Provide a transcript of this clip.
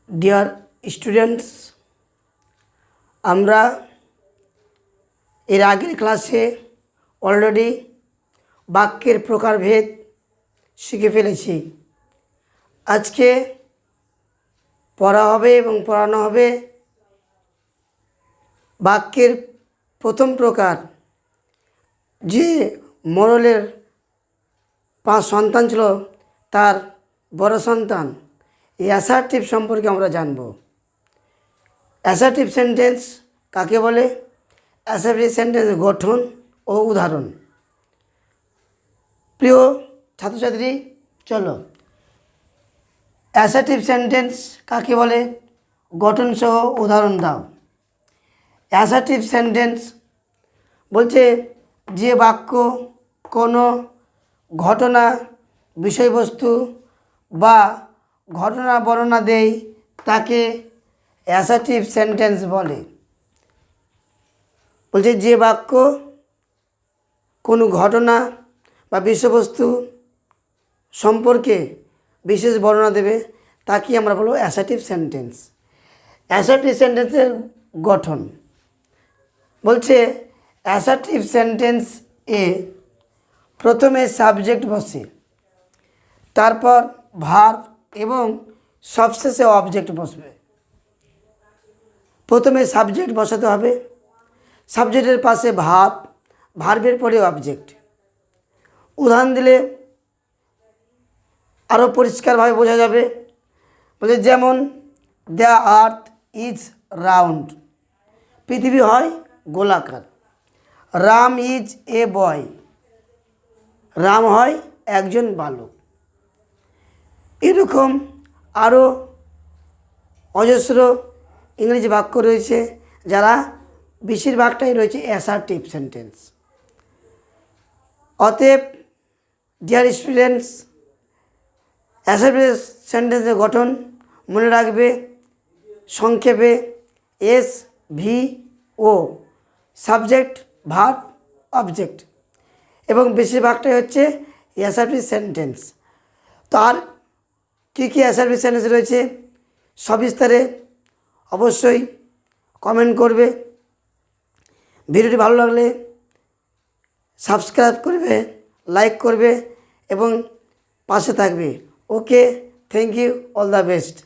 Dear students, আমরা এর আগের ক্লাসে অলরেডি বাক্যের প্রকারভেদ শিখে ফেলেছি। আজকে পড়া হবে এবং পড়ানো হবে বাক্যের প্রথম প্রকার, যে মোড়লের 5 সন্তান ছিল তার বড় সন্তান, এই অ্যাসার্টিভ সম্পর্কে আমরা জানব। অ্যাসার্টিভ সেন্টেন্স কাকে বলে? অ্যাসার্টিভ সেন্টেন্স গঠন ও উদাহরণ। প্রিয় ছাত্রছাত্রী, চলো অ্যাসার্টিভ সেন্টেন্স কাকে বলে, গঠন সহ উদাহরণ দাও। অ্যাসার্টিভ সেন্টেন্স বলছে যে বাক্য কোনো ঘটনা, বিষয়বস্তু বা ঘটনা বর্ণনা দেয় তাকে অ্যাসার্টিভ সেন্টেন্স বলে। বলছে যে বাক্য কোনো ঘটনা বা বিষয়বস্তু সম্পর্কে বিশেষ বর্ণনা দেবে তাকে আমরা বলবো অ্যাসার্টিভ সেন্টেন্স। অ্যাসার্টিভ সেন্টেন্সের গঠন বলছে অ্যাসার্টিভ সেন্টেন্স এ প্রথমে সাবজেক্ট বসে, তারপর ভার্ব এবং সবশেষে অবজেক্ট বসবে। প্রথমে সাবজেক্ট বসাতে হবে, সাবজেক্টের পাশে ভার্ব, ভার্বের পরে অবজেক্ট। উদাহরণ দিলে আরও পরিষ্কারভাবে বোঝা যাবে। বলে যেমন দ্য আর্থ ইজ রাউন্ড, পৃথিবী হয় গোলাকার। রাম ইজ এ বয়, রাম হয় একজন বালক। এরকম আরও অজস্র ইংরেজি বাক্য রয়েছে যারা বেশিরভাগটাই রয়েছে অ্যাসার্টিভ সেন্টেন্স। অতএব ডিয়ার স্টুডেন্টস, অ্যাসার্টিভ সেন্টেন্সের গঠন মনে রাখবে সংক্ষেপে SVO, সাবজেক্ট, ভার্ব, অবজেক্ট, এবং বেশিরভাগটাই হচ্ছে অ্যাসার্টিভ সেন্টেন্স। তার কী কী অ্যাসার্টিভ সেন্টেন্স রয়েছে সবিস্তারে অবশ্যই কমেন্ট করবে। ভিডিওটি ভালো লাগলে সাবস্ক্রাইব করবে, লাইক করবে এবং পাশে থাকবে। Okay, thank you, all the best.